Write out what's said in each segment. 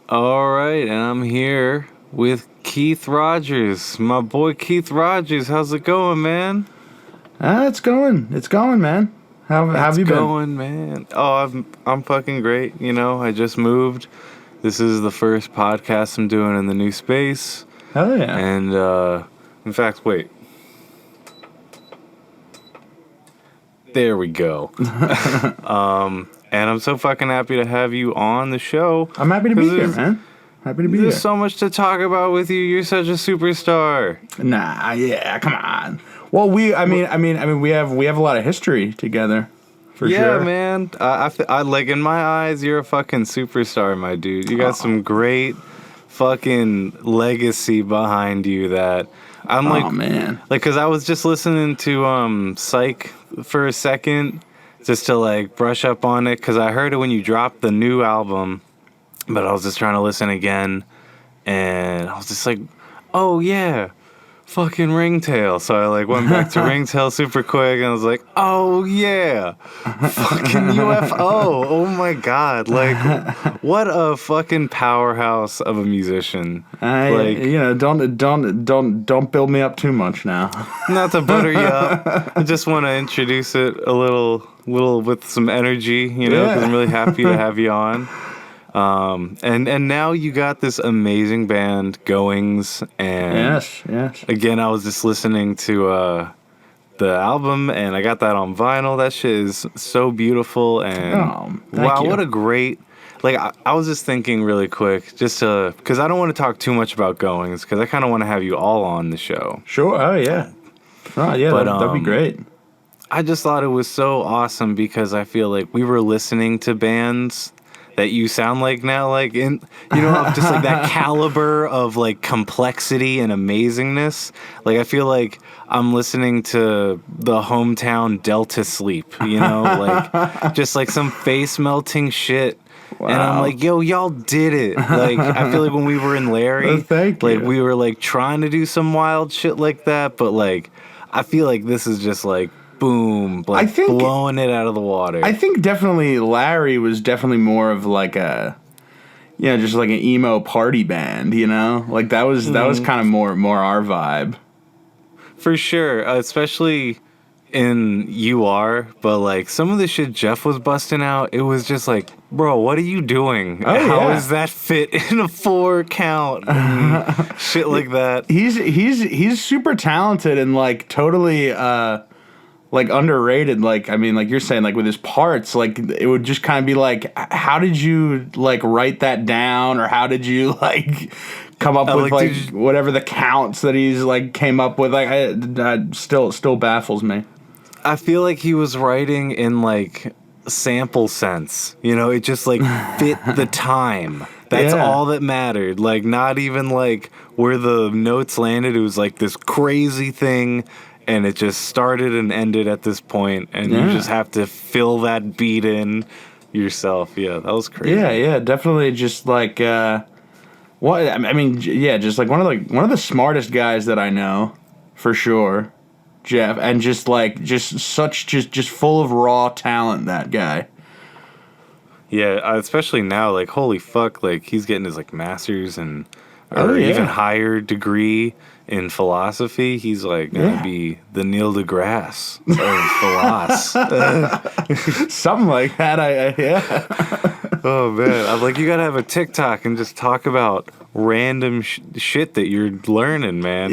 All right, and I'm here with Keith Rogers. My boy Keith Rogers, how's it going, man? It's going, man. How have you been? It's going, man. Oh, I'm fucking great. You know, I just moved. This is the first podcast I'm doing in the new space. Hell yeah. And in fact, wait. There we go. And I'm so fucking happy to have you on the show. I'm happy to be here, man. Happy to be here. There's so much to talk about with you. You're such a superstar. Nah, yeah, come on. Well, we have a lot of history together. For sure. Yeah, man. I like in my eyes, you're a fucking superstar, my dude. You got some great fucking legacy behind you that I'm like, oh man, like, cause I was just listening to Sike for a second, just to like brush up on it, cause I heard it when you dropped the new album, but I was just trying to listen again, and I was just like, oh yeah, fucking Ringtail. So I like went back to Ringtail super quick, and I was like, oh yeah, fucking UFO. Oh my god, like what a fucking powerhouse of a musician. like, don't build me up too much now. Not to butter you up, I just want to introduce it a little with some energy, you know, because I'm really happy to have you on. And now you got this amazing band, Goings, and yes. Again, I was just listening to the album, and I got that on vinyl. That shit is so beautiful, and wow, what a great. Like, I was just thinking really quick, just to, because I don't want to talk too much about Goings, because I kind of want to have you all on the show. Sure. Oh yeah. Oh yeah. But, that'd be great. I just thought it was so awesome because I feel like we were listening to bands that you sound like now, like, in, you know, just like that caliber of like complexity and amazingness. Like, I feel like I'm listening to the hometown Delta Sleep, you know, like just like some face melting shit. Wow. And I'm like, yo, y'all did it. Like, I feel like when we were in Larry, thank you. Like, we were like trying to do some wild shit like that, but like, I feel like this is just like, boom, like blowing it out of the water. I think definitely Larry was definitely more of like a, just like an emo party band, you know? Like that was kind of more our vibe. For sure, especially in UR, but like some of the shit Jeff was busting out, it was just like, bro, what are you doing? How does that fit in a 4 count? Shit like that. He's super talented and like totally like underrated. Like, I mean, like you're saying, like with his parts, like it would just kind of be like, how did you like write that down, or how did you like come up with like whatever the counts that he's like came up with? Like, that still baffles me. I feel like he was writing in like sample sense, you know, it just like fit the time. That's all that mattered. Like, not even like where the notes landed. It was like this crazy thing. And it just started and ended at this point, and you just have to fill that beat in yourself. Yeah, that was crazy. Yeah, definitely. Just like, just like one of the smartest guys that I know, for sure, Jeff, and just full of raw talent. That guy. Yeah, especially now, like, holy fuck, like he's getting his like master's and even higher degree in philosophy. He's like gonna be the Neil deGrasse of philosophy. Something like that. Oh man, I'm like, you gotta have a TikTok and just talk about random shit that you're learning, man.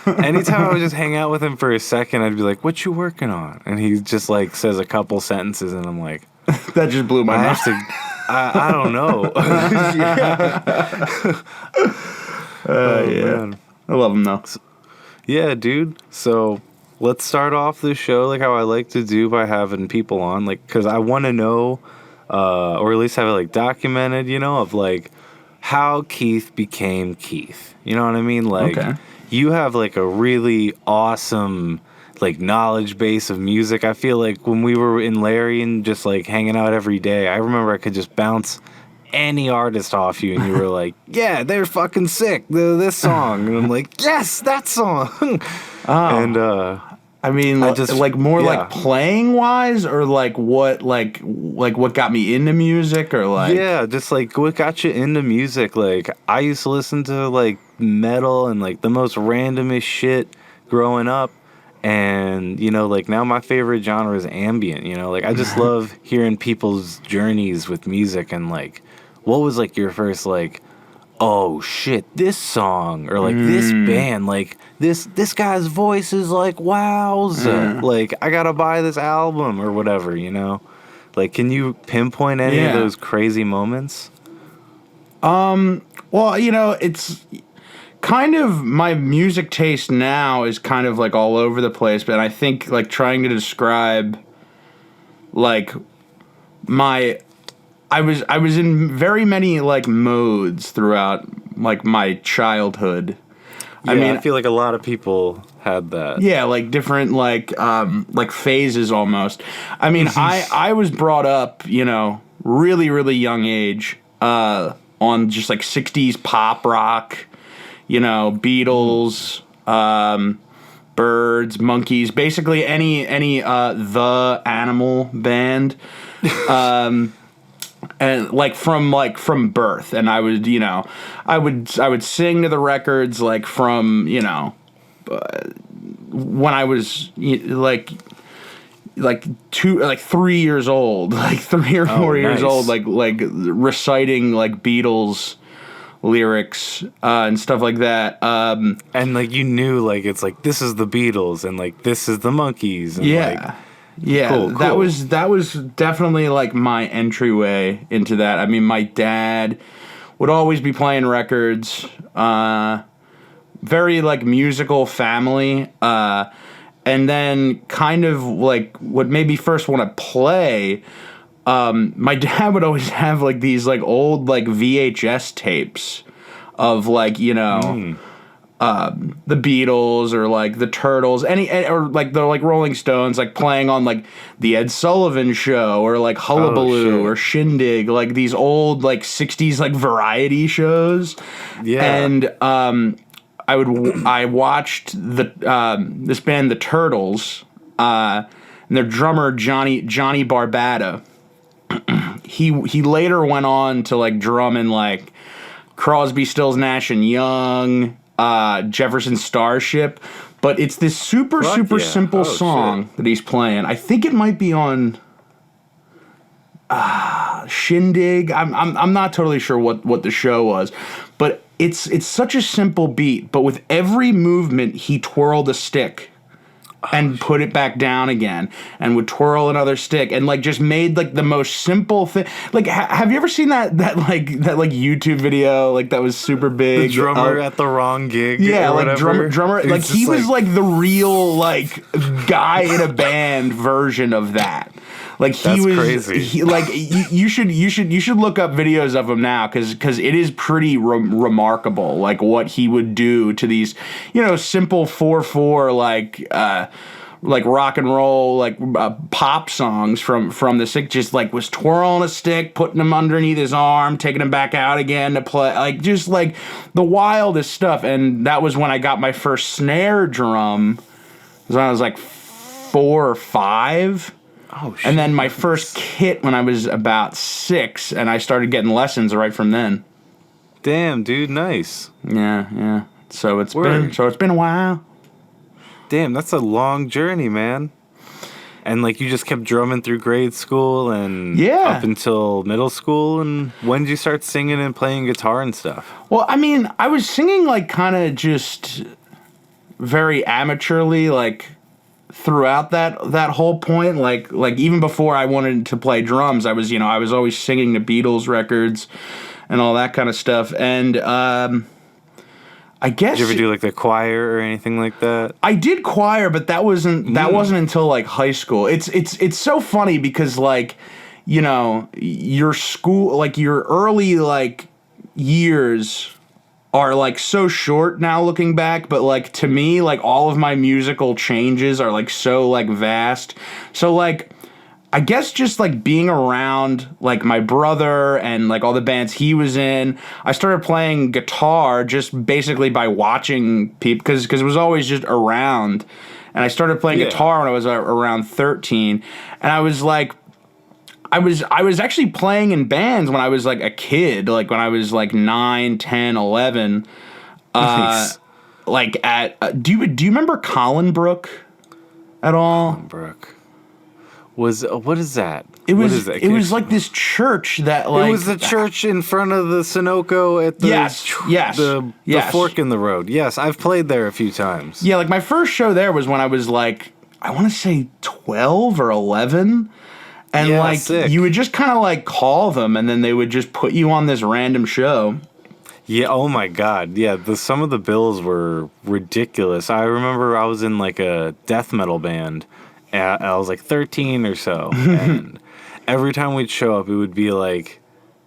Anytime I would just hang out with him for a second, I'd be like, what you working on? And he just like says a couple sentences, and I'm like, that just blew my mind. I don't know. Man. I love him though. Yeah, dude. So let's start off the show like how I like to do, by having people on, like, because I want to know, or at least have it like documented, you know, of like how Keith became Keith. You know what I mean? Like, you have like a really awesome like knowledge base of music. I feel like when we were in Larry and just like hanging out every day, I remember I could just bounce any artist off you, and you were like, yeah, they're fucking sick, this song. And I'm like, yes, that song. And I mean, I just- like more yeah. like playing wise, or like what what got me into music, or like Yeah, just like what got you into music. Like I used to listen to like metal and like the most randomest shit growing up. And, you know, like now my favorite genre is ambient, you know, like I just love hearing people's journeys with music and like what was like your first like, oh shit, this song or like this band, like this guy's voice is like wowza. Like I gotta buy this album or whatever, you know? Like can you pinpoint any of Yeah. those crazy moments? Well, you know, it's kind of my music taste now is kind of like all over the place, but I think like trying to describe like my I was in very many like modes throughout like my childhood. Yeah, I feel like a lot of people had that. Yeah, like different like phases almost. I mean, I was brought up, you know, really young age on just like 60s pop rock, you know, Beatles, Birds, Monkeys, basically any the Animal band. And like from birth, and I would, you know, I would sing to the records like from, you know, when I was like 3 years old, like 3 or 4 years nice. old, like reciting like Beatles lyrics and stuff like that. And like you knew like it's like this is the Beatles and like this is the Monkeys and Yeah. Yeah, Cool. that was definitely like my entryway into that. I mean, my dad would always be playing records. Very like musical family. And then kind of like what made me first want to play. My dad would always have like these like old like VHS tapes of like, you know. The Beatles or like the Turtles, or like the like Rolling Stones, like playing on like the Ed Sullivan Show or like Hullabaloo or Shindig, like these old like 60s like variety shows. Yeah. And I watched this band the Turtles, and their drummer Johnny Barbada. He later went on to like drum in like Crosby, Stills, Nash and Young, Jefferson Starship, but it's this super simple song that he's playing. I think it might be on Shindig. I'm not totally sure what the show was, but it's such a simple beat, but with every movement he twirled a stick and put it back down again, and would twirl another stick, and like just made like the most simple thing. Like, have you ever seen that YouTube video like that was super big? The drummer at the wrong gig. Yeah, or like whatever. drummer. Like he was like the real like guy in a band version of that. Like he That's was crazy. you should look up videos of him now because it is pretty remarkable like what he would do to these, you know, simple 4/4 like rock and roll like pop songs from the sick, just like was twirling a stick, putting him underneath his arm, taking him back out again to play, like just like the wildest stuff. And that was when I got my first snare drum. It was when I was like 4 or 5. Oh shit. And then my first kit when I was about 6, and I started getting lessons right from then. Damn, dude, nice. Yeah. So it's Word. been a while. Damn, that's a long journey, man. And like you just kept drumming through grade school and up until middle school. And when did you start singing and playing guitar and stuff? Well, I mean, I was singing like kind of just very amateurly, like throughout that whole point, like even before I wanted to play drums, I was always singing the Beatles records and all that kind of stuff. And I guess, did you ever do like the choir or anything like that? I did choir, but that wasn't until like high school. It's so funny because like, you know, your school, like your early like years are like so short now looking back, but like to me, like all of my musical changes are like so like vast. So like I guess just like being around like my brother and like all the bands he was in, I started playing guitar just basically by watching people, because it was always just around. and I started playing guitar when I was around 13, and I was like, I was actually playing in bands when I was like a kid, like when I was like 9, 10, 11. Nice. Like at do you remember Collinbrook at all? Brooke. What is that? It What was is that? it was like this church that like it was the church in front of the Sunoco at the the fork in the road. Yes, I've played there a few times. Yeah, like my first show there was when I was like, I want to say 12 or 11. And Yeah, like sick. you would just kind of like call them and then they would just put you on this random show. Yeah, oh my god. Yeah, some of the bills were ridiculous. I remember I was in like a death metal band. I was like 13 or so, and every time we'd show up, it would be like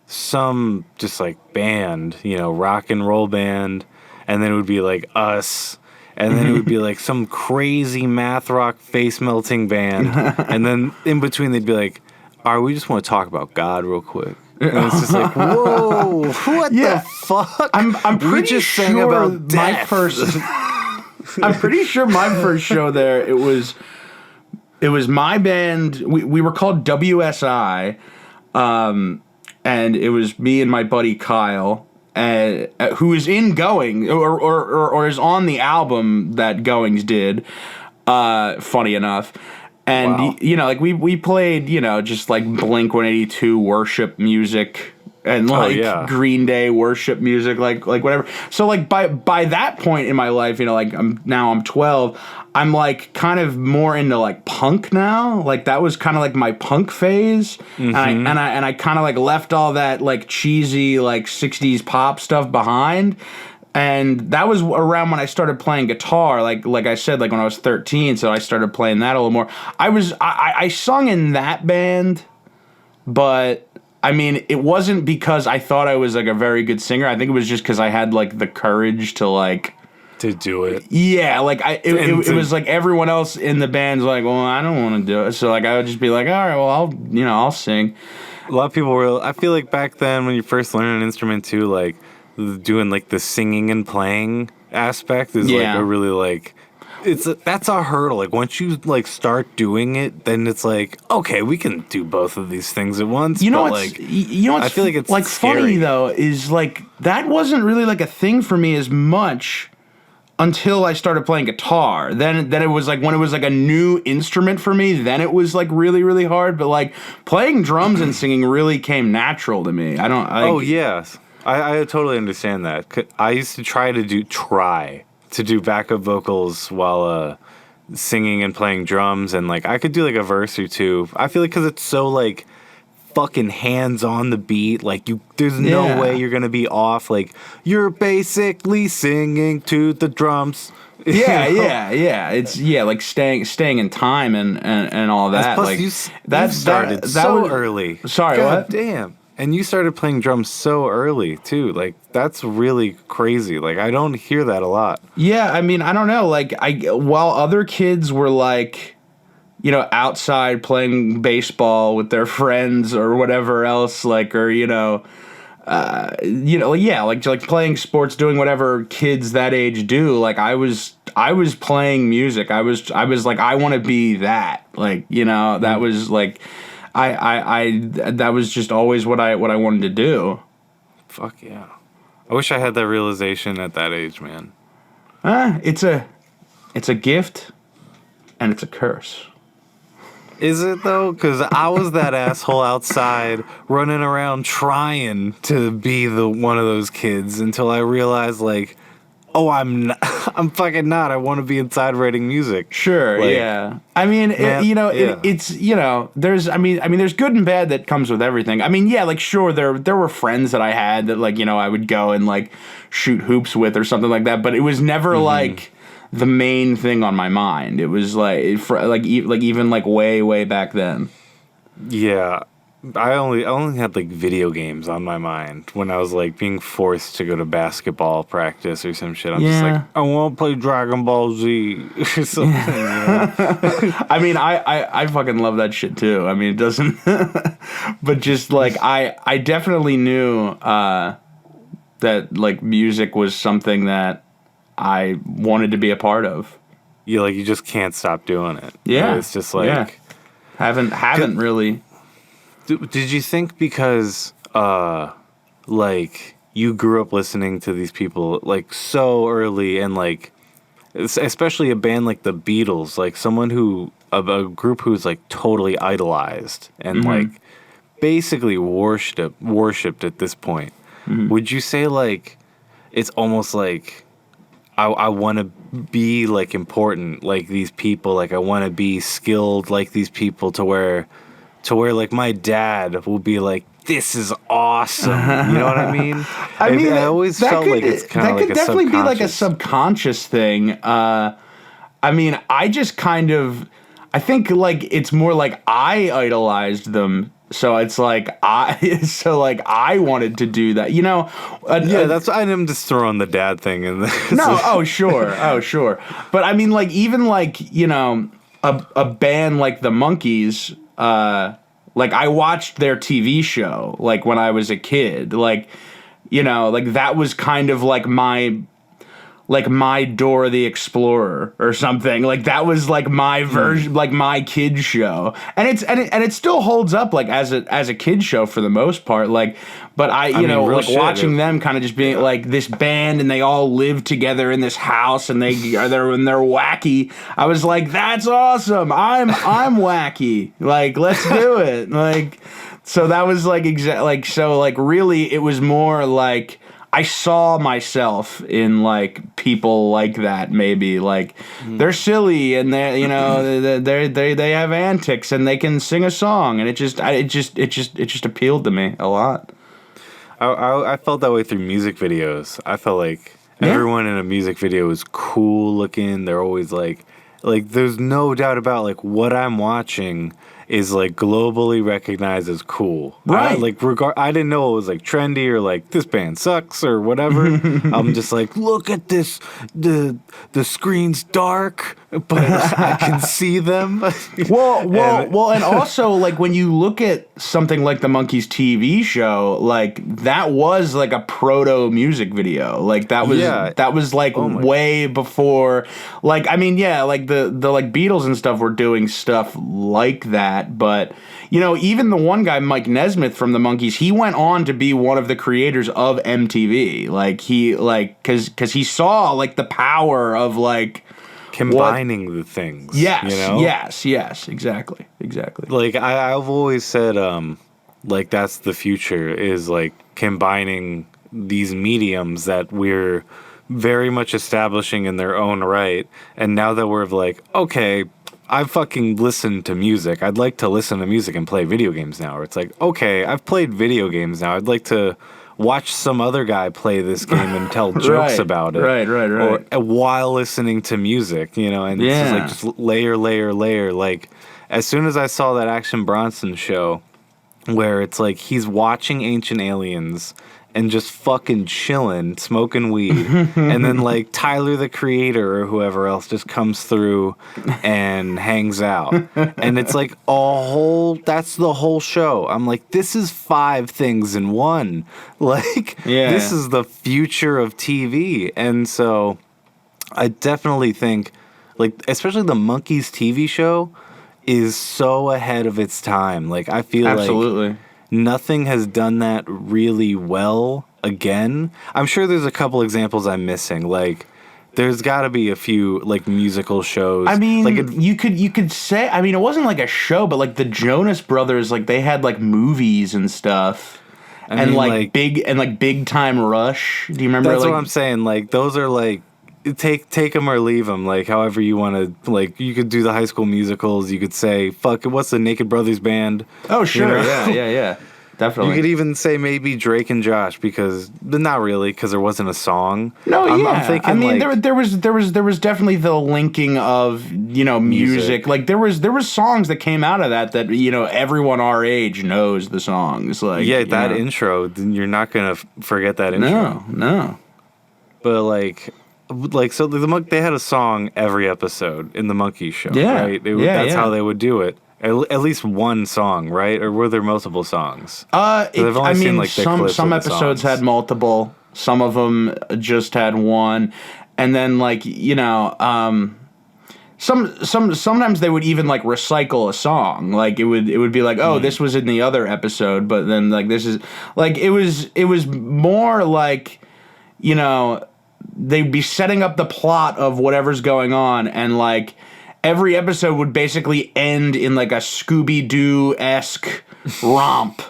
some just like band, rock and roll band, and then it would be like us, and then it would be like some crazy math rock face melting band, and then in between they'd be like, "All right, we just want to talk about God real quick." And it's just like, whoa, what the fuck? I'm pretty we just sure sang about my death. first. I'm pretty sure my first show there it was my band. We were called WSI, and it was me and my buddy Kyle, who is in Going or is on the album that Goings did. Funny enough. And, Wow. like we played, just like Blink-182 worship music and like Green Day worship music, like whatever. So like by that point in my life, like I'm 12, I'm like kind of more into like punk now. Like that was kind of like my punk phase. And I kind of like left all that like cheesy like 60s pop stuff behind. And that was around when I started playing guitar, like I said, like when I was 13, so I started playing that a little more. I sung in that band, but I mean, it wasn't because I thought I was like a very good singer. I think it was just because I had like the courage to like to do it. Yeah, like it was like everyone else in the band's like, well, I don't want to do it, so like I would just be like, all right, well, I'll sing. A lot of people were. I feel like back then when you first learn an instrument too, like doing like the singing and playing aspect is like a really like that's a hurdle. Like once you like start doing it, then it's like, okay, we can do both of these things at once. What's I feel like it's like scary. Funny though is like that wasn't really like a thing for me as much until I started playing guitar. Then it was like when it was like a new instrument for me, then it was like really, really hard. But like playing drums and singing really came natural to me. Oh yes. I totally understand that. I used to try to do backup vocals while singing and playing drums, and like I could do like a verse or two. I feel like because it's so like fucking hands on the beat, like there's no way you're gonna be off. Like you're basically singing to the drums. Yeah. It's like staying in time and all that. Plus, like you started that so was, early. Sorry, God what? Damn. And you started playing drums so early, too. Like, that's really crazy. Like, I don't hear that a lot. Yeah, I mean, I don't know. Like, while other kids were, like, outside playing baseball with their friends or whatever else, like, or, like playing sports, doing whatever kids that age do, like, I was playing music. I was like, I want to be that. Like, that was, like... I that was just always what I wanted to do. Fuck yeah. I wish I had that realization at that age, man. It's a gift and it's a curse. Is it though? Because I was that asshole outside running around trying to be one of those kids until I realized like, oh, I'm fucking not. I want to be inside writing music. Sure, like, yeah. I mean, it's there's there's good and bad that comes with everything. I mean, yeah, like sure, there were friends that I had that like I would go and like shoot hoops with or something like that, but it was never like the main thing on my mind. It was like even like way back then. Yeah. I only had like video games on my mind when I was like being forced to go to basketball practice or some shit. I'm just like, I want to play Dragon Ball Z or something. I mean, I fucking love that shit too. I mean, it doesn't, but just like I definitely knew that like music was something that I wanted to be a part of. you just can't stop doing it. Yeah. It's just like... Yeah. Haven't really... Did you think because, like, you grew up listening to these people, like, so early and, like, especially a band like the Beatles, like, someone who... A group who's, like, totally idolized and, like, basically worshipped at this point. Would you say, like, it's almost like I want to be, like, important like these people, like, I want to be skilled like these people to where, like, my dad will be like, this is awesome. You know what I mean? I always felt like it's kind of like a subconscious... That could definitely be, like, a subconscious thing. I mean, I just kind of... I think, like, it's more like I idolized them, so it's like I wanted to do that, you know? That's I'm just throwing the dad thing in there. No, sure. But I mean, like, even, like, you know, a band like the Monkees, like, I watched their TV show, like, when I was a kid, like, you know, like, that was kind of like my Dora the Explorer or something. Like, that was like my version, like my kid show. And it still holds up, like, as a kid show for the most part. Like, but I mean, like, watching them kind of just being like this band and they all live together in this house and they're wacky. I was like, that's awesome. I'm wacky. Like, let's do it. Like, so that was like really it was more like, I saw myself in, like, people like that, maybe, like, they're silly and they, you know, they have antics and they can sing a song, and it just appealed to me a lot. I felt that way through music videos. I felt like everyone in a music video is cool looking. They're always like there's no doubt about, like, what I'm watching is, like, globally recognized as cool. Right. I didn't know it was, like, trendy or, like, this band sucks or whatever. I'm just like, look at this. The screen's dark, but I can see them. Well, and also, like, when you look at something like the Monkees TV show, like, that was, like, a proto music video. Like, that was like, way before, like, I mean, yeah, like, the like, Beatles and stuff were doing stuff like that. But, you know, even the one guy, Mike Nesmith from the Monkees, he went on to be one of the creators of MTV. Like, he, like, because he saw, like, the power of, like, combining the things. Yes, you know? yes, exactly. Like, I've always said, like, that's the future, is, like, combining these mediums that we're very much establishing in their own right. And now that we're like, okay, I fucking listen to music. I'd like to listen to music and play video games now. Or it's like, okay, I've played video games now. I'd like to watch some other guy play this game and tell jokes about it. Right. Or while listening to music, you know, and it's just layer. Like, as soon as I saw that Action Bronson show where it's like he's watching Ancient Aliens and just fucking chilling, smoking weed. And then, like, Tyler, the creator, or whoever else just comes through and hangs out. And it's like that's the whole show. I'm like, this is 5 things in one. Like, this is the future of TV. And so I definitely think, like, especially the Monkees TV show is so ahead of its time. Like, I feel like nothing has done that really well again. I'm sure there's a couple examples I'm missing. Like, there's got to be a few, like, musical shows. I mean, like you could say, I mean, it wasn't like a show, but, like, the Jonas Brothers, like, they had, like, movies and stuff. I mean, like, Big Time Rush. Do you remember? That's like, what I'm saying. Like, those are, like, take them or leave them, like, however you want to. Like, you could do the High School Musicals. You could say, fuck, what's the Naked Brothers band? Oh, sure. You know? Yeah. Definitely. You could even say maybe Drake and Josh, but not really, because there wasn't a song. No, I'm thinking, I mean, like, there was definitely the linking of, you know, music. Like, there was songs that came out of that, you know, everyone our age knows the songs. Like, that intro, you're not gonna forget that intro. No. But like so they had a song every episode in the Monkees show, right? That's how they would do it. At least one song, right? Or were there multiple songs? Some episodes had multiple. Some of them just had one. And then, like, you know, sometimes they would even like recycle a song. Like it would be like, oh, this was in the other episode, but then like this is like it was more like, you know, they'd be setting up the plot of whatever's going on, and like every episode would basically end in like a Scooby-Doo-esque romp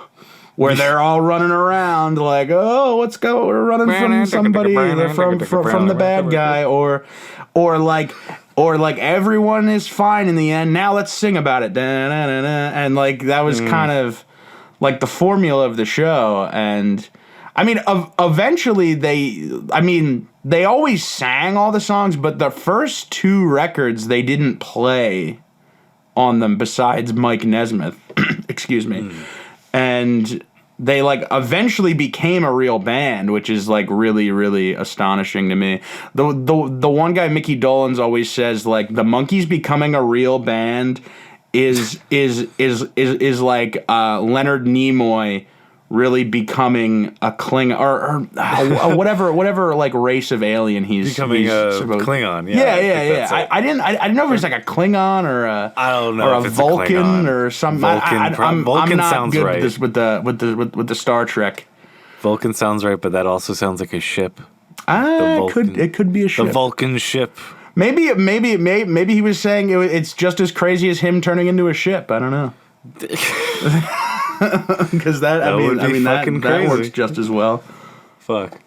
where they're all running around like, oh, we're running from somebody, they're from the bad guy, or like everyone is fine in the end. Now let's sing about it, and like that was kind of like the formula of the show. And I mean, eventually they always sang all the songs, but the first 2 records they didn't play on them besides Mike Nesmith. Excuse me. And they like eventually became a real band, which is like really, really astonishing to me. The one guy, Mickey Dolenz, always says like the Monkees becoming a real band is like Leonard Nimoy really becoming a Klingon or whatever like race of alien he's becoming a Klingon. Yeah. I didn't know if it was like a Klingon or I don't know, or if a it's Vulcan or something. I'm not sounds good right. with the Star Trek. Vulcan sounds right, but that also sounds like a ship. It could be a ship. The Vulcan ship. Maybe he was saying it's just as crazy as him turning into a ship. I don't know. Because that works just as well. Fuck.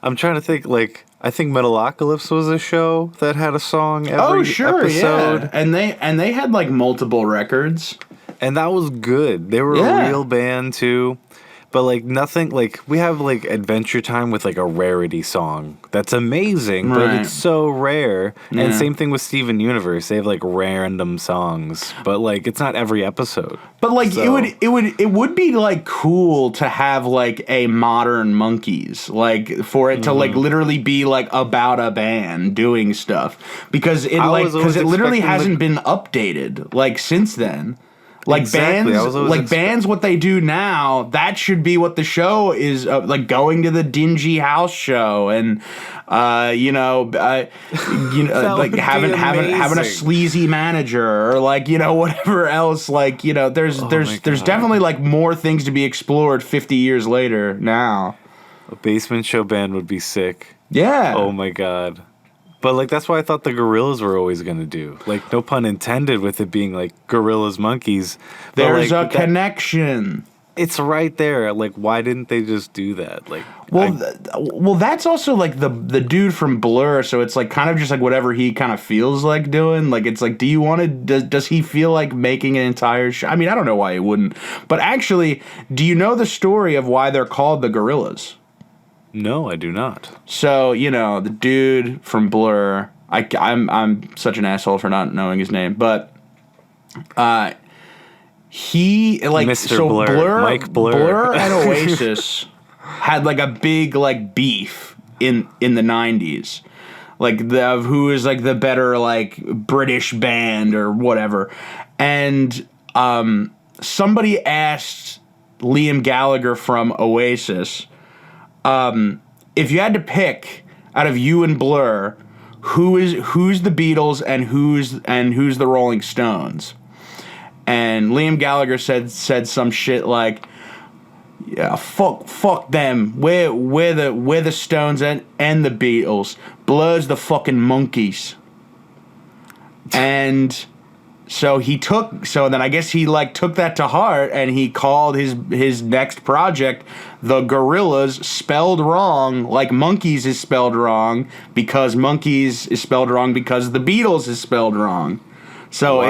I'm trying to think, like, I think Metalocalypse was a show that had a song every episode. Yeah. And they had like multiple records. And that was good. They were a real band too. But like nothing, like we have like Adventure Time with like a rarity song. That's amazing, but it's so rare. Yeah. And same thing with Steven Universe. They have like random songs, but like it's not every episode. But like it would be like cool to have like a modern Monkees, like for it to like literally be like about a band doing stuff, because it literally hasn't been updated like since then. Like exactly. Bands, what they do now, that should be what the show is, like going to the dingy house show and, like having a sleazy manager or like, whatever else. Like, there's definitely like more things to be explored 50 years later now. A basement show band would be sick. Yeah. Oh my God. But, like, that's what I thought the Gorillaz were always going to do. Like, no pun intended with it being, like, Gorillaz Monkees. There's a connection. It's right there. Like, why didn't they just do that? Like, well, that's also, like, the dude from Blur, so it's, like, kind of just, like, whatever he kind of feels like doing. Like, it's, like, does he feel like making an entire show? I mean, I don't know why he wouldn't. But actually, do you know the story of why they're called the Gorillaz? No, I do not. So, the dude from Blur, I'm such an asshole for not knowing his name, but he like Mr. So Blur, Mike Blur and Oasis had like a big like beef in the 90s. Like who is like the better like British band or whatever. And somebody asked Liam Gallagher from Oasis, if you had to pick out of you and Blur, who's the Beatles and who's the Rolling Stones? And Liam Gallagher said some shit like, yeah, fuck them. We're the Stones and the Beatles. Blur's the fucking Monkees. And so then I guess he like took that to heart and he called his next project The Gorillaz, spelled wrong, like Monkees is spelled wrong because Monkees is spelled wrong because the Beatles is spelled wrong. So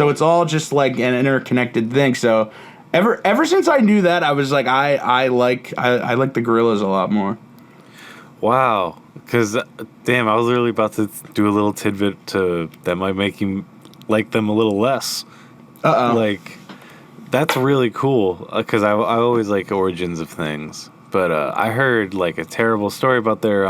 it's all just like an interconnected thing. So ever since I knew that, I was like I like the Gorillaz a lot more. Wow, because damn, I was really about to do a little tidbit that might make you like them a little less. Like, that's really cool, because I always like origins of things. But I heard like a terrible story about their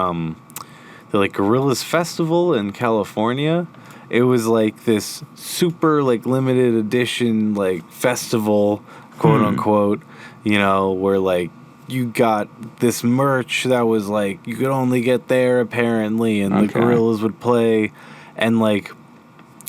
like Gorillaz festival in California. It was like this super like limited edition like festival, quote unquote, where like you got this merch that was like you could only get there apparently, and the Gorillaz would play, and like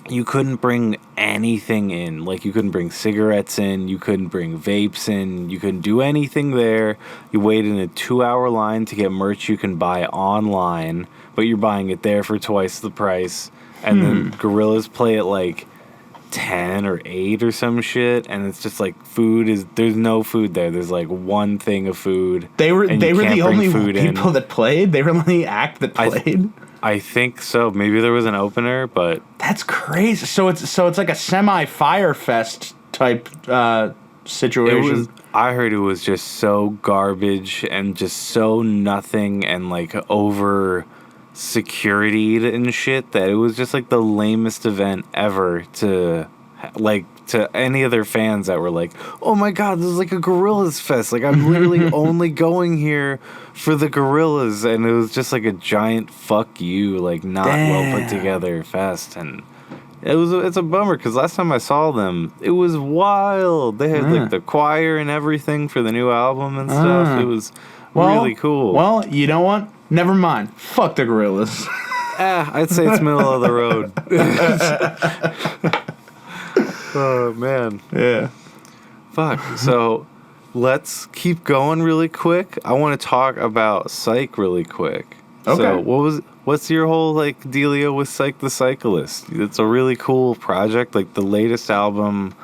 you couldn't bring anything in. Like, you couldn't bring cigarettes in, you couldn't bring vapes in, you couldn't do anything there. You wait in a 2-hour line to get merch you can buy online, but you're buying it there for twice the price. And then Gorillas play at like 10 or 8 or some shit, and it's just like there's no food there. There's like one thing of food. They were the only people in. that played. They were the only act that played. I think so. Maybe there was an opener, but that's crazy. So it's like a semi-Fire Fest type situation. I heard it was just so garbage and just so nothing and like over security and shit that it was just like the lamest event ever to any of their fans that were like, oh my god, this is like a Gorillaz fest. Like, I'm literally only going here for the Gorillaz. And it was just like a giant fuck you, like, not well put together fest. And it's a bummer because last time I saw them, it was wild. They had like the choir and everything for the new album and stuff. It was really cool. Well, you know what? Never mind. Fuck the Gorillaz. I'd say it's middle of the road. Oh, man. Yeah. Fuck. So, let's keep going really quick. I want to talk about Sike really quick. Okay. So, what's your whole, like, dealio with Sike the Cyclist? It's a really cool project. Like, the latest album,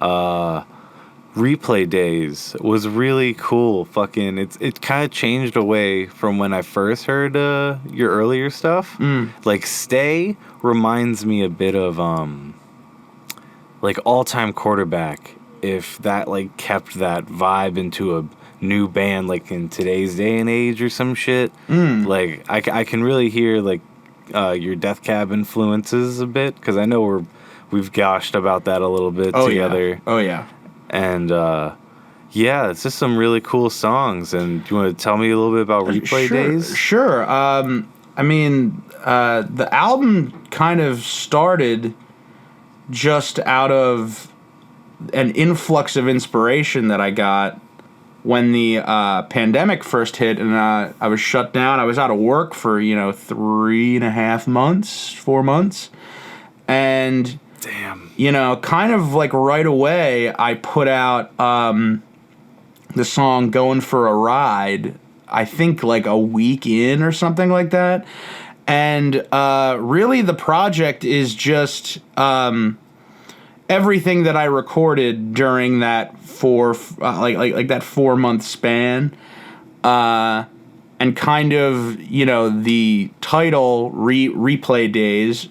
Replay Days, was really cool. Fucking, it kind of changed away from when I first heard your earlier stuff. Like, Stay reminds me a bit of, like, All-Time Quarterback, if that, like, kept that vibe into a new band, like, in today's day and age or some shit. Like, I can really hear, like, your Death Cab influences a bit, because I know we've goshed about that a little bit together. Yeah. Oh, yeah. And, yeah, it's just some really cool songs. And do you want to tell me a little bit about Replay Days? Sure. I mean, the album kind of started just out of an influx of inspiration that I got when the pandemic first hit, and I was shut down. I was out of work for 3.5 months, 4 months, and damn, kind of like right away I put out the song "Going for a Ride." I think like a week in or something like that. And really, the project is just everything that I recorded during that that 4 month span, and kind of the title Replay Days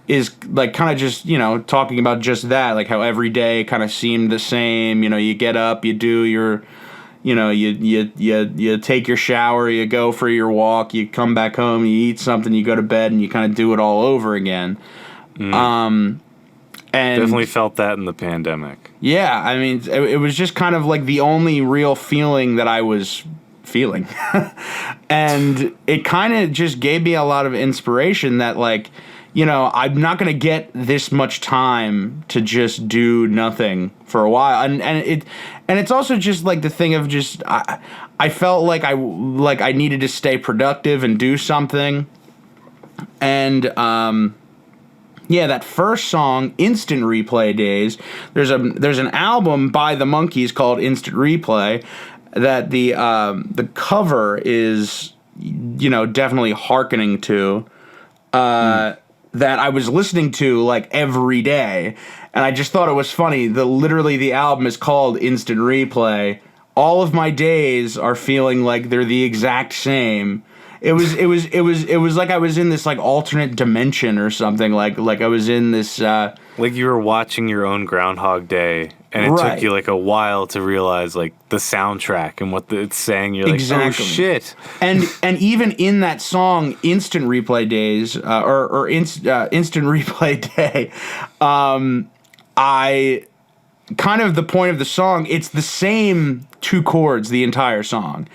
is like kind of just talking about just that, like how every day kind of seemed the same. You get up, you do your. You take your shower, you go for your walk, you come back home, you eat something, you go to bed, and you kind of do it all over again. And definitely felt that in the pandemic. Yeah, I mean, it was just kind of like the only real feeling that I was feeling. And it kind of just gave me a lot of inspiration that, like, I'm not going to get this much time to just do nothing for a while. And it's also just like the thing of just I felt like I needed to stay productive and do something. And yeah, that first song, Instant Replay Days, there's an album by the Monkees called Instant Replay that the cover is definitely hearkening to that I was listening to like every day, and I just thought it was funny. Literally the album is called Instant Replay. All of my days are feeling like they're the exact same. It was like I was in this like alternate dimension or something. Like I was in this like you were watching your own Groundhog Day, and it took you like a while to realize like the soundtrack and what it's saying. You're like, exactly. Oh shit! And even in that song, Instant Replay Days, or Instant Replay Day, I kind of the point of the song. It's the same 2 chords the entire song,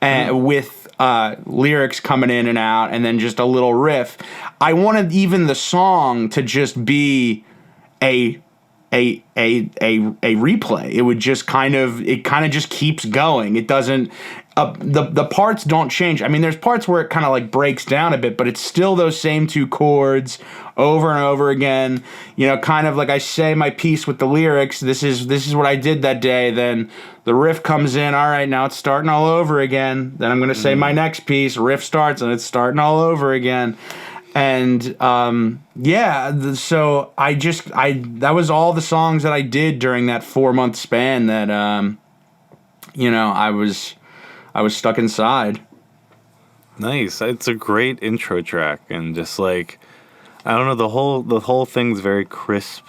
with lyrics coming in and out, and then just a little riff. I wanted even the song to just be a replay. It would just kind of just keeps going. It doesn't. the parts don't change. I mean, there's parts where it kind of like breaks down a bit, but it's still those same two chords over and over again. You know, kind of like I say my piece with the lyrics. This is what I did that day. Then the riff comes in. All right, now it's starting all over again. Then I'm gonna say my next piece. Riff starts and it's starting all over again. And so that was all the songs that I did during that 4-month span that I was stuck inside. Nice. It's a great intro track, and just like, I don't know, the whole thing's very crisp,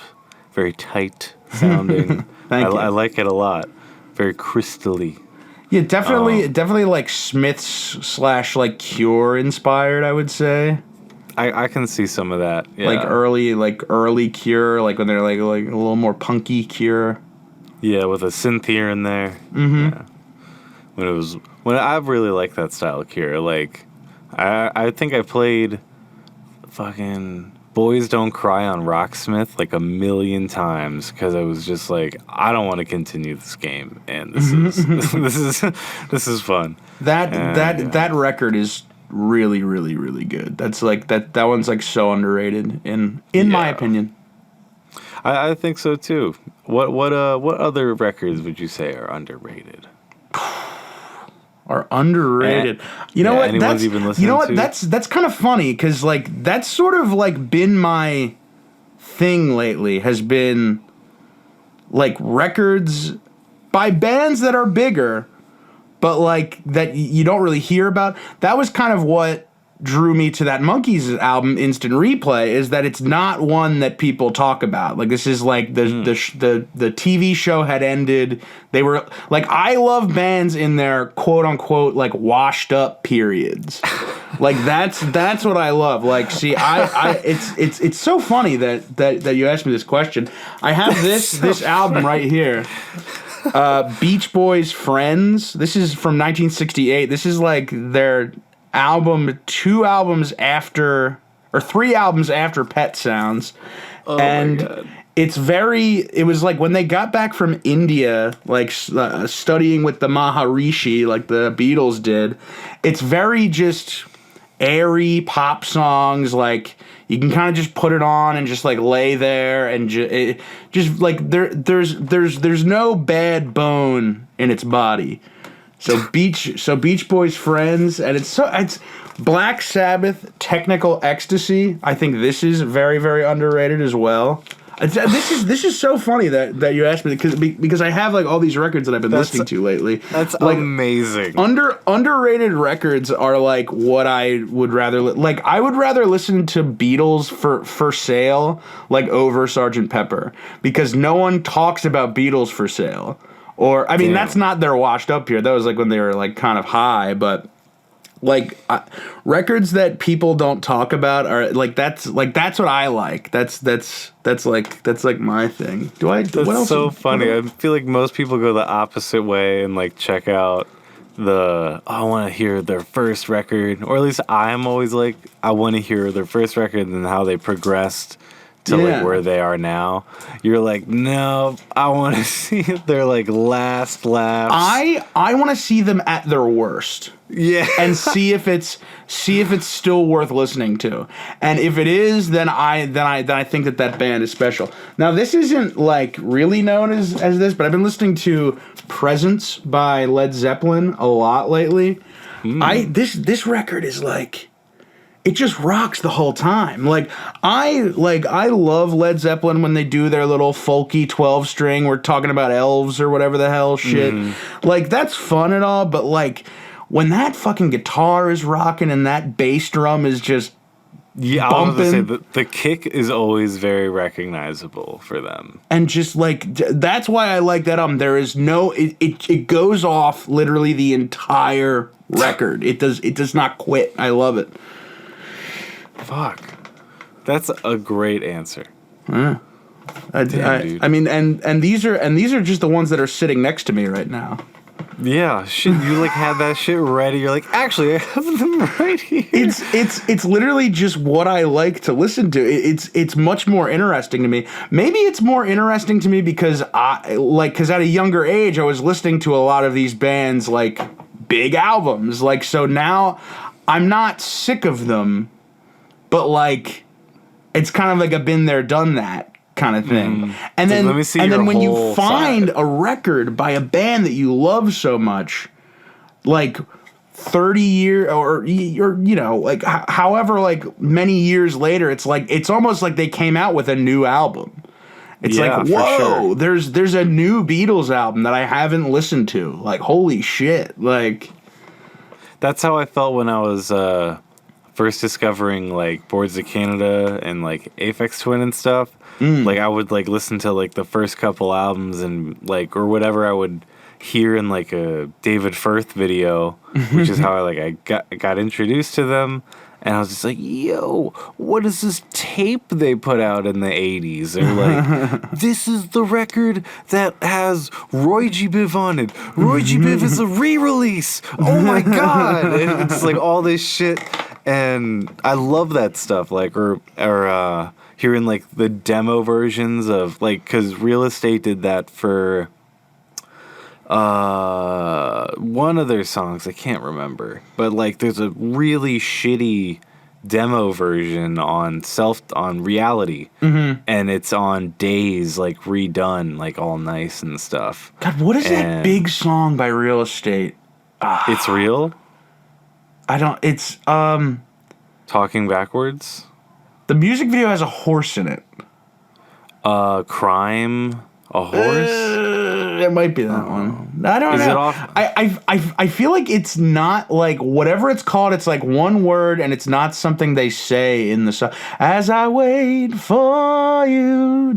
very tight sounding. Thank you. I like it a lot. Very crystally. Yeah, definitely like Smiths / like Cure inspired, I would say. I can see some of that. Yeah. Like early Cure, like when they're like a little more punky Cure. Yeah, with a synth here and there. Mm-hmm. Yeah. When I really like that style of Cure. Like, I think I played fucking Boys Don't Cry on Rocksmith like 1,000,000 times because I was just like, I don't want to continue this game, and this is this is fun. That record is really, really, really good. That's like that one's like so underrated in my opinion. I think so too. What other records would you say are underrated? Are underrated. You know what? Anyone's even listening to? That's kind of funny because like that's sort of like been my thing lately. Has been like records by bands that are bigger, but like that you don't really hear about. That was kind of what drew me to that Monkees album, Instant Replay, is that it's not one that people talk about. Like, this is like the TV show had ended. They were like, I love bands in their quote unquote like washed up periods. Like that's what I love. Like, see, it's so funny that you asked me this question. I have this album right here. Beach Boys' Friends. This is from 1968. This is like their album 3 albums after Pet Sounds. Oh, and my God. It was like when they got back from India, like studying with the Maharishi, like the Beatles did. It's very just airy pop songs. Like, you can kind of just put it on and just like lay there and just like there's no bad bone in its body. So Beach Boys' Friends, and it's Black Sabbath, Technical Ecstasy. I think this is very, very underrated as well. This is so funny that you asked me because I have like all these records that I've been listening to lately. That's like, amazing. Underrated records are like what I would rather like. I would rather listen to Beatles for Sale like over Sgt. Pepper, because no one talks about Beatles for Sale. Or, I mean, that's not their washed up here. That was like when they were like kind of high, but like records that people don't talk about are like that's what I like. That's like my thing. That's what else? So funny. I feel like most people go the opposite way and like check out I want to hear their first record, or at least I'm always like, I want to hear their first record and how they progressed to like where they are now. You're like, no, I want to see their like last laughs. I want to see them at their worst. Yeah. And see if it's still worth listening to. And if it is, then I think that band is special. Now, this isn't like really known as this, but I've been listening to Presence by Led Zeppelin a lot lately. This record is like, it just rocks the whole time. Like I love Led Zeppelin when they do their little folky 12-string. We're talking about elves or whatever the hell shit. Like, that's fun and all, but like when that fucking guitar is rocking and that bass drum is just bumping. I was gonna say the kick is always very recognizable for them. And just like that's why I like that album. There is no it goes off literally the entire record. It does not quit. I love it. Fuck. That's a great answer. I mean, and these are just the ones that are sitting next to me right now. Yeah, shit. You like had that shit ready. You're like, actually, I have them right here. It's literally just what I like to listen to. It's much more interesting to me. Maybe it's more interesting to me because at a younger age I was listening to a lot of these bands like big albums. Like, so now I'm not sick of them, but like it's kind of like a been there, done that kind of thing. And then let me see and then your when you whole find side. a record by a band that you love so much, like 30 years or you know, like however like many years later, it's like it's almost like they came out with a new album. It's Yeah, like, for whoa, sure. there's a new Beatles album that I haven't listened to. Like, holy shit. Like, That's how I felt when I was first discovering like Boards of Canada and like Aphex Twin and stuff. Like I would like listen to like the first couple albums and like or whatever I would hear in like a David Firth video, which is how I got introduced to them. And I was just like, yo, what is this tape they put out in the 80s? Or like, this is the record that has Roy G. Biv on it. Roy G. Biv is a re-release. Oh my God. And it's like all this shit. And I love that stuff. Like, or hearing like the demo versions of like, cause Real Estate did that for one of their songs, I can't remember, but like there's a really shitty demo version on Reality, and it's on Days, like redone, like all nice and stuff. God, what is that big song by Real Estate? It's real. It's Talking Backwards. the music video has a horse in it. Crime. A horse? It might be that one. I don't know. Is it off? I feel like it's not like whatever it's called. It's like one word, and it's not something they say in the song. As I wait for you.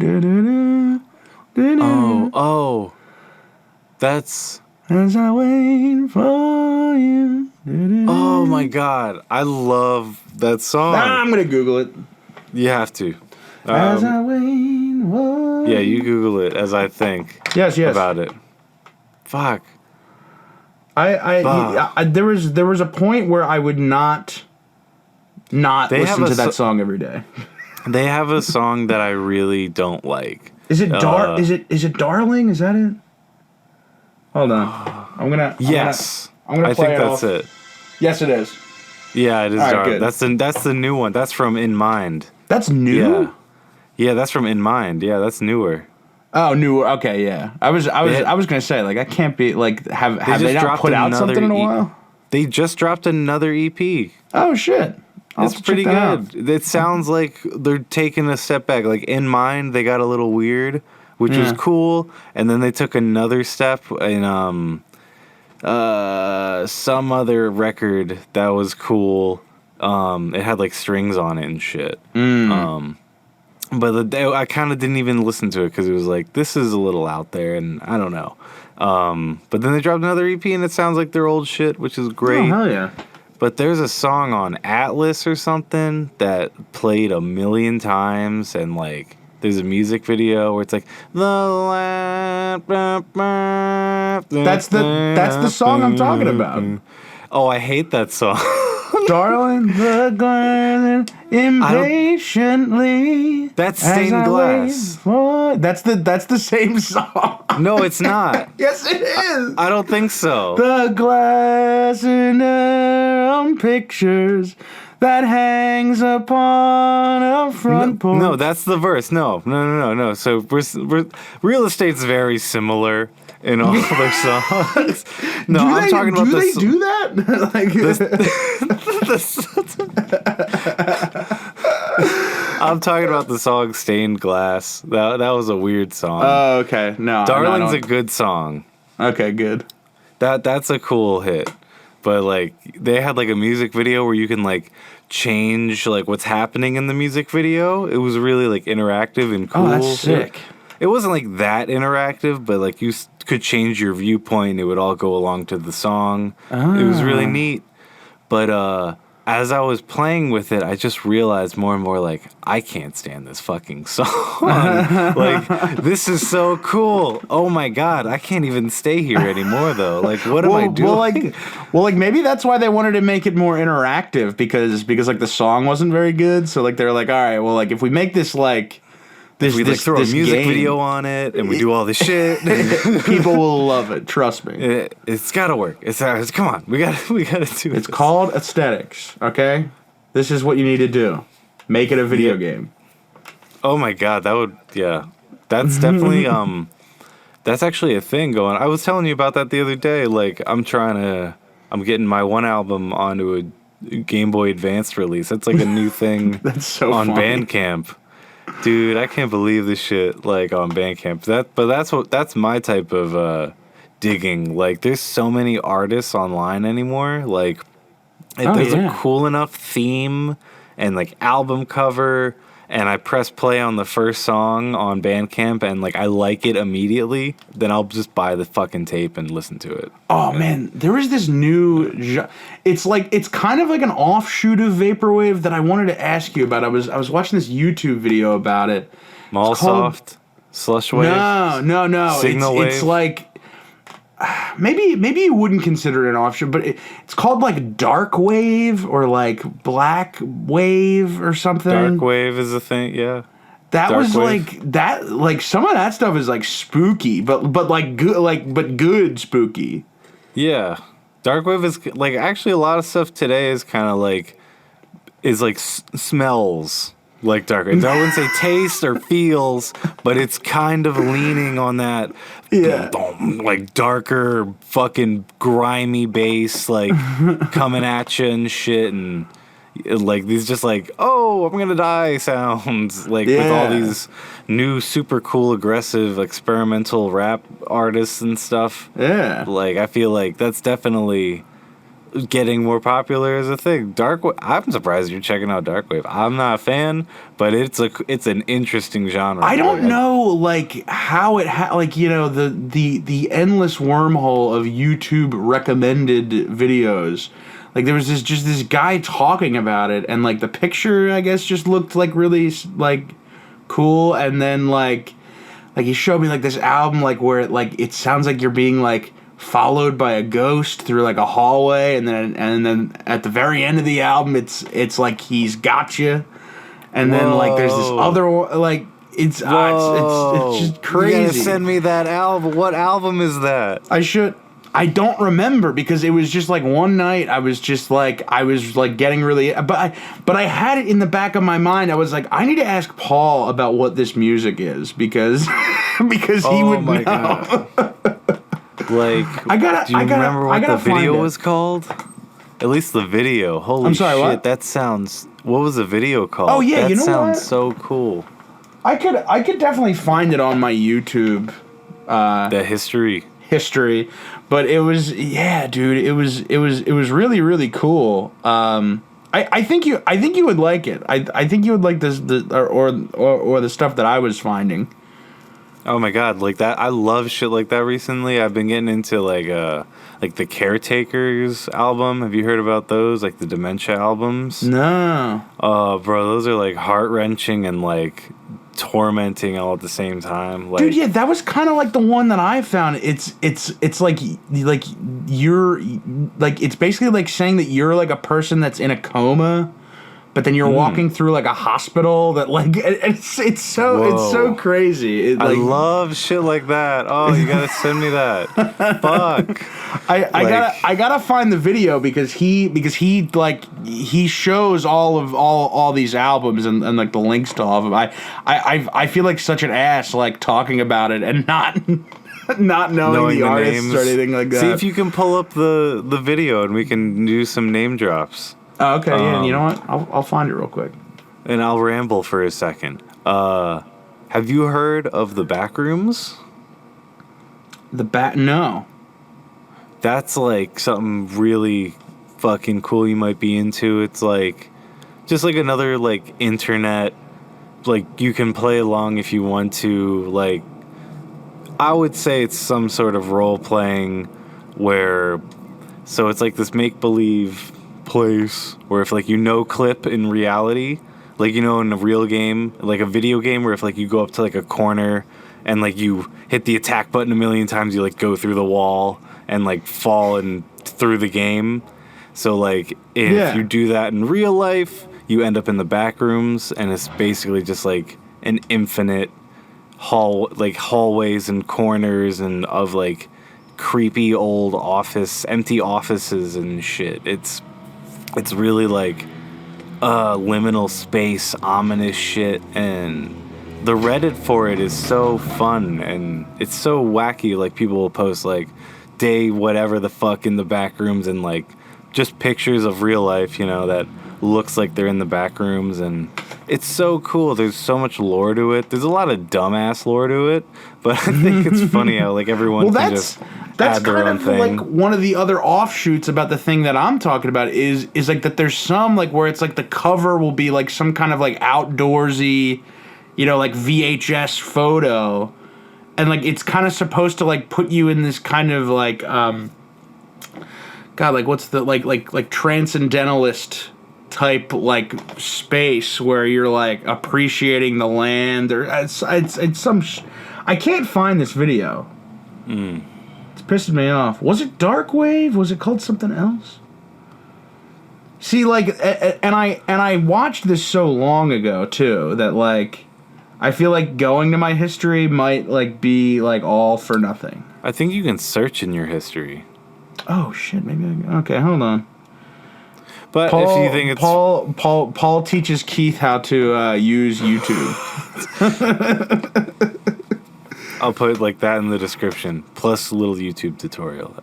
Oh. That's... As I wait for you. Oh my God. I love that song. I'm going to Google it. You have to. As I wait for Yeah, you Google it as I think Yes. about it. Fuck. There was a point where I would not listen to that song every day. They have a song that I really don't like. Is it is it Darling? Is that it? Hold on. I'm gonna Yes. I'm gonna I play think it that's off. it. Yes, it is. Yeah, it is All right, Darling. good. That's the new one. That's from In Mind. That's new. Yeah. Yeah, that's from In Mind. Yeah, that's newer. Oh, new. Okay, yeah. I was gonna say like I can't be like have they not dropped put out another something in a while? They just dropped another EP. Oh shit. I'll have It's to pretty check that out. good. It sounds like they're taking a step back. Like In Mind, they got a little weird, which was cool, and then they took another step in some other record that was cool. It had like strings on it and shit. But I kind of didn't even listen to it because it was like, this is a little out there, and I don't know. But then they dropped another EP, and it sounds like their old shit, which is great. Oh hell yeah. But there's a song on Atlas or something that played a million times, and like there's a music video where it's like That's the song I'm talking about. Oh, I hate that song. Darling, the garden impatiently. That's as Stained I Glass. wait for- That's the same song. No, it's not. Yes, it is. I don't think so. The glass in pictures that hangs upon a front porch. No, that's the verse. No. So Real Estate's very similar in all their songs. No, I'm talking about this. Do they do that? Like, I'm talking about the song "Stained Glass." That was a weird song. oh, okay. No, Darling's no, a good song. Okay, good. That's a cool hit. But like they had like a music video where you can like change like what's happening in the music video. It was really like interactive and cool. Oh, that's sick. It wasn't like that interactive, but like you could change your viewpoint. And it would all go along to the song. It was really neat. But as I was playing with it, I just realized more and more like I can't stand this fucking song. Like this is so cool. Oh my God, I can't even stay here anymore though. Like what am I doing? Well, like maybe that's why they wanted to make it more interactive because like the song wasn't very good. So like they're like, all right, well like if we make this like if we like throw a this music game. video on it and we do all this shit, People will love it. Trust me. it's gotta work. It's come on, we gotta do it. It's called aesthetics. Okay, this is what you need to do. Make it a video game. Oh my god, that's definitely that's actually a thing going. I was telling you about that the other day. Like I'm getting my one album onto a Game Boy Advance release. That's like a new thing. That's so on funny. Bandcamp. Dude, I can't believe this shit like on Bandcamp. That's my type of digging. Like there's so many artists online anymore. Like if there's a cool enough theme and like album cover, and I press play on the first song on Bandcamp and like I like it immediately, then I'll just buy the fucking tape and listen to it. Oh man, there is this new it's kind of like an offshoot of vaporwave that I wanted to ask you about. I was watching this YouTube video about it. Mallsoft, Slush Wave. No. Signal Wave. It's like maybe you wouldn't consider it an offshoot, but it's called like dark wave or like black wave or something. Dark wave is a thing, yeah. That Dark was wave. like that. Like some of that stuff is like spooky, but like good, but good spooky. Yeah, dark wave is like actually a lot of stuff today is kind of like smells like dark wave. I wouldn't say taste or feels, but it's kind of leaning on that. Yeah. Like darker, fucking grimy bass, like coming at you and shit, and like these just like, oh, I'm gonna die sounds, like with all these new super cool, aggressive, experimental rap artists and stuff. Yeah. Like I feel like that's definitely getting more popular as a thing. I'm surprised you're checking out Darkwave. I'm not a fan, but it's an interesting genre. I don't know like how it like you know the endless wormhole of YouTube recommended videos. Like there was this guy talking about it, and like the picture I guess just looked like really like cool, and then like he showed me like this album like where it sounds like you're being like followed by a ghost through like a hallway, and then at the very end of the album it's like he's got you, and then like there's this other one like it's just crazy. You gotta send me that album. What album is that? I don't remember because it was just like one night I was getting really but I had it in the back of my mind. I was like, I need to ask Paul about what this music is because he would know. God. Like, do you remember what the video was called? At least the video. Holy shit, what? that sounds... What was the video called? Oh, yeah, that you know sounds what? so cool. I could definitely find it on my YouTube. The history, but it was dude. It was really really cool. I think you would like it. I think you would like this or the stuff that I was finding. Oh my god, like that! I love shit like that. Recently, I've been getting into like the Caretakers album. Have you heard about those? Like the Dementia albums? No. Oh, bro, those are like heart wrenching and like tormenting all at the same time. Like, dude, yeah, that was kind of like the one that I found. It's like you're like it's basically like saying that you're like a person that's in a coma. But then you're walking through like a hospital that like it's so crazy. I love shit like that. Oh, you gotta send me that. Fuck. I gotta find the video because he shows all these albums and like the links to all of them. I feel like such an ass like talking about it and not knowing the artists names. Or anything like that. See if you can pull up the video and we can do some name drops. Oh, okay, yeah, you know what? I'll find it real quick. And I'll ramble for a second. Have you heard of the Backrooms? No. That's like something really fucking cool you might be into. It's like just like another like internet, like you can play along if you want to. Like I would say it's some sort of role playing where, so it's like this make believe place where if like clip in reality, like in a real game, like a video game, where if like you go up to like a corner and like you hit the attack button a million times, you like go through the wall and like fall and through the game. So like if you do that in real life, you end up in the back rooms, and it's basically just like an infinite hallways and corners and of like creepy old empty offices and shit. It's really like liminal space, ominous shit, and the Reddit for it is so fun and it's so wacky. Like people will post like day whatever the fuck in the back rooms and like just pictures of real life, that looks like they're in the back rooms, and it's so cool. There's so much lore to it. There's a lot of dumbass lore to it, but I think it's funny how like everyone can just add their own thing. Like one of the other offshoots about the thing that I'm talking about is like that there's some like where it's like the cover will be like some kind of like outdoorsy, like VHS photo, and like it's kind of supposed to like put you in this kind of like God, like what's the like transcendentalist type like space where you're like appreciating the land, or it's some I can't find this video. It's pissing me off. Was it Dark Wave? Was it called something else? See, like, and I watched this so long ago too that like I feel like going to my history might like be like all for nothing. I think you can search in your history. Oh shit! Maybe okay. Hold on. But Paul, if you think it's Paul teaches Keith how to use YouTube. I'll put like that in the description, plus a little YouTube tutorial.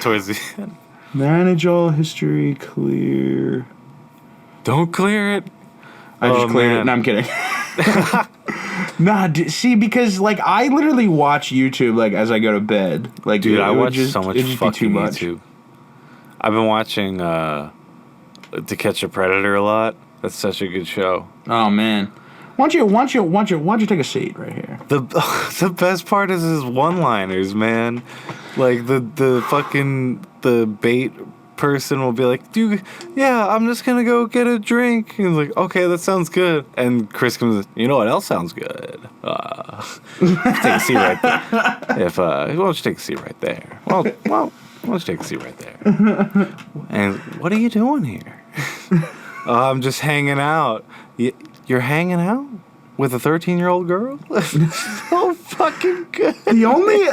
Towards the end. Manage all history, clear. Don't clear it. I just cleared it. No, I'm kidding. Nah, see, because like I literally watch YouTube like as I go to bed. Like, dude, I watch so much fucking YouTube. I've been watching To Catch a Predator a lot. That's such a good show. Oh man, why don't you take a seat right here? The best part is his one-liners, man. Like the bait person will be like, dude, yeah, I'm just gonna go get a drink. And he's like, okay, that sounds good. And Chris comes, you know what else sounds good? Take a seat right there. Why don't you take a seat right there? Well, why don't you take a seat right there? And what are you doing here? I'm just hanging out. You're hanging out with a 13-year-old girl? So fucking good. The only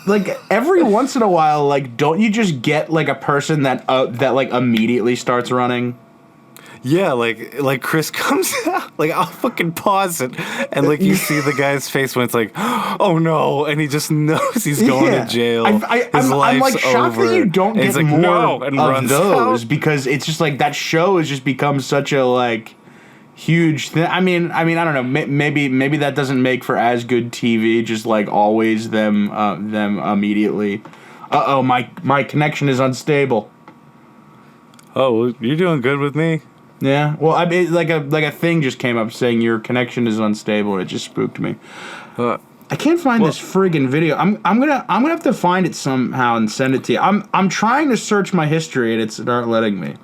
like every once in a while, like, don't you just get like a person that like immediately starts running? Yeah, like Chris comes out, like I'll fucking pause it, and like you see the guy's face when it's like, oh no, and he just knows he's going to jail. I'm like shocked over. that you don't get like, more no, and of those out. Because it's just like that show has just become such a like huge thing. I mean, I don't know. Maybe that doesn't make for as good TV. Just like always them immediately. My connection is unstable. Oh, well, you're doing good with me. Yeah. Well, I mean, like a thing just came up saying your connection is unstable. And it just spooked me. I can't find this friggin' video. I'm gonna have to find it somehow and send it to you. I'm trying to search my history and it's not letting me.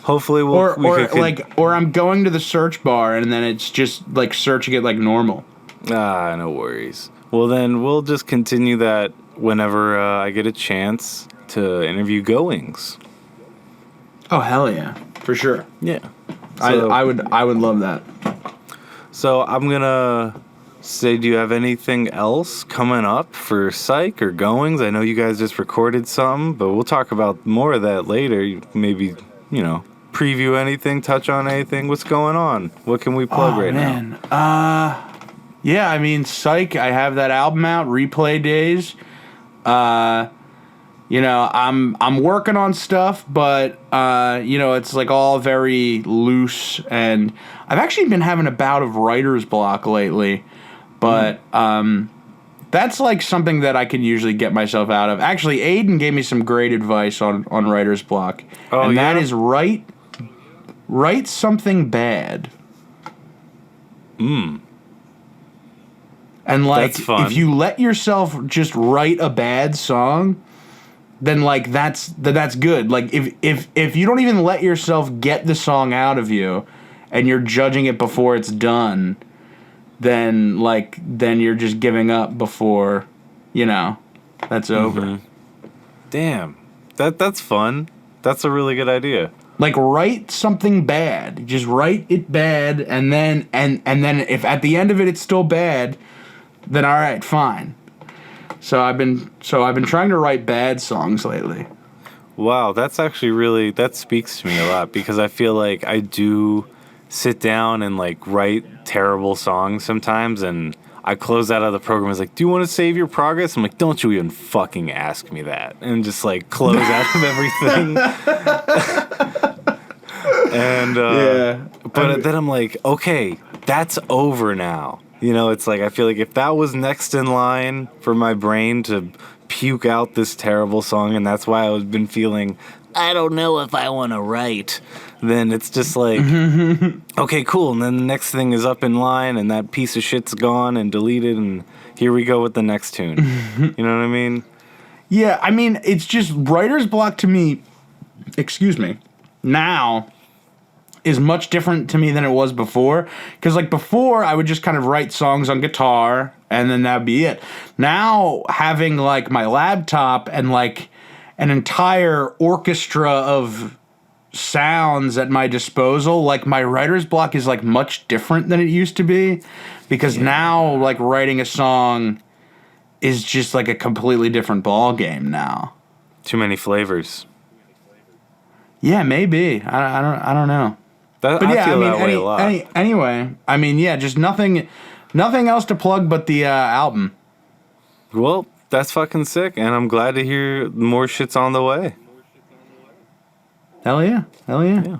Hopefully or I'm going to the search bar and then it's just like searching it like normal. No worries. Well, then we'll just continue that whenever I get a chance to interview Goings. Oh hell yeah, for sure. Yeah, so, I would love that. So I'm gonna say, do you have anything else coming up for Sike or Goings? I know you guys just recorded something, but we'll talk about more of that later. Maybe preview anything, touch on anything. What's going on? What can we plug now? Yeah, I mean, Sike, I have that album out, Replay Days. I'm working on stuff, but it's like all very loose, and I've actually been having a bout of writer's block lately, but that's like something that I can usually get myself out of. Actually, Aiden gave me some great advice on writer's block, that is write something bad. And like, that's fun. If you let yourself just write a bad song, then like that's good. Like if you don't even let yourself get the song out of you, and you're judging it before it's done, then you're just giving up before, that's over. Damn, that's fun. That's a really good idea. Like, write something bad. Just write it bad, and then if at the end of it it's still bad, then all right, fine. So I've been trying to write bad songs lately. Wow, that's actually that speaks to me a lot, because I feel like I do sit down and like write terrible songs sometimes, and I close out of the program. It's like, do you want to save your progress? I'm like, don't you even fucking ask me that, and just like close out of everything. And but then I'm like, okay, that's over now. You know, it's like I feel like if that was next in line for my brain to puke out this terrible song, and that's why I've been feeling, I don't know if I want to write, then it's just like, okay, cool. And then the next thing is up in line, and that piece of shit's gone and deleted, and here we go with the next tune. You know what I mean? Yeah, I mean, it's just writer's block to me, excuse me, now is much different to me than it was before. Because, like, before, I would just kind of write songs on guitar, and then that'd be it. Now, having, like, my laptop and, like, an entire orchestra of sounds at my disposal, like, my writer's block is, like, much different than it used to be. Because now, like, writing a song is just, like, a completely different ball game now. Too many flavors. Yeah, maybe. I don't know. But yeah, I feel that way a lot. Anyway, I mean, yeah, just nothing else to plug but the album. Well, that's fucking sick, and I'm glad to hear more shit's on the way. Hell yeah. Yeah.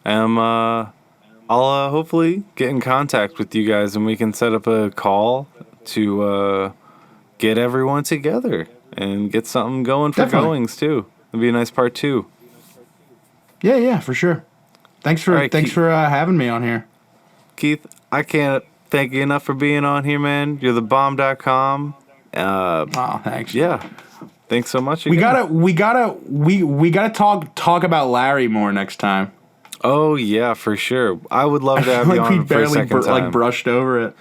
I'll hopefully get in contact with you guys, and we can set up a call to get everyone together and get something going for Definitely. goings too. It'd be a nice part 2. Yeah, for sure. Thanks for having me on here. Keith, I can't thank you enough for being on here, man. You're thebomb.com. Oh, thanks. Yeah. Thanks so much again. We gotta talk about Larry more next time. Oh yeah, for sure. I would love to have you on for a second time. Like brushed over it.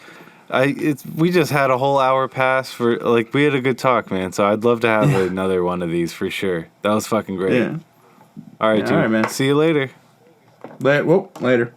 We just had a whole hour pass for, like, we had a good talk, man. So I'd love to have another one of these for sure. That was fucking great. Yeah. All right, dude. All right, man. See you later. Later.